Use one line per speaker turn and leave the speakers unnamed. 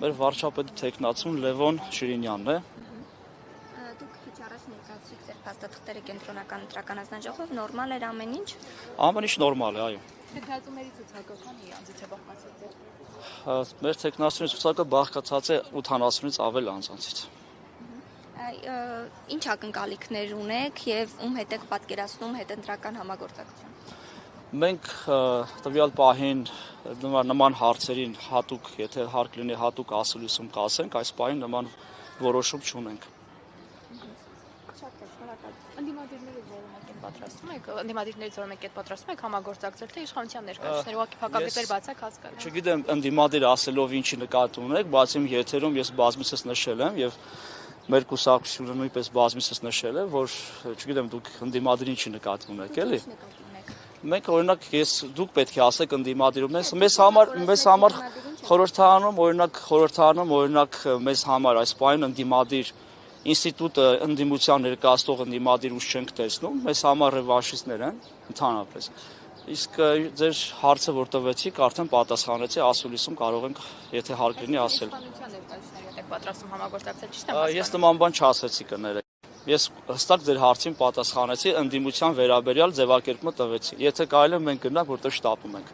Մեր վարչապետի թեկնածուն Լևոն Շիրինյանն է։
Դուք քիչ առաջ ներկայացրիք ձեր փաստաթղթերը կենտրոնական ընտրական հանձնաժողով, նորմալ էր ամեն ինչ։
Ամեն ինչ նորմալ է, այո։
Թեկնածուների ցուցակը անձից է բաղկացած է։
Մեր թեկնածուների ցուցակը բաղկացած է 80-ից ավել անձանցից։
Ինչ ակնկալիքներ ունեք եւ ում հետ եք պատկերացնում հետընտրական համագործակցություն։
Մենք տվյալ պահին նման հարցերին հատուկ, եթե հարկ լինի հատուկ ասելիություն կասենք, այս պահին նման որոշում չունենք։
Ընդդիմադիրներից որում եք պատրաստում եք համագործակցել թե իշխանության ներկայացուցիչներ, ուղղակի փակաբետեր բացակ հասկանալ։
Չգիտեմ ընդդիմադիր ասելով ինչի նկատի ունեք, բայց իմ եթերում ես բազմիցս նշել եմ եւ մեր կուսակցությունը նույնպես բազմիցս նշել է, որ չգիտեմ դուք ընդդիմադիր ինչի նկատի ունեք, էլի։ Մենք օրինակ դուք պետք է ասեք ընդդիմադիրում մեզ համար խորհրդանում օրինակ մեզ համար այս պահին ընդդիմադիր ինստիտուտը ընդդիմության ներկայացնող ընդդիմադիր ուժ չենք տեսնում, մեզ համար ռևանշիստներ են ընդհանրապես։ Իսկ ձեր հարցը որ տվեցիք, արդեն պատասխանեցի, ասուլիսում կարող ենք, եթե հարկ լինի, ասել։
Պատրաստում համագործակցել, ճիշտ եմ հասկանում։
Ես նման բան չասեցի կներեք։ Ես հստակ ձեր հարցին պատասխանեցի, ընդդիմության վերաբերյալ ձևակերպումը տվեցի։ Եթե կարելի է մենք գնանք, որտեղ շտապում ենք։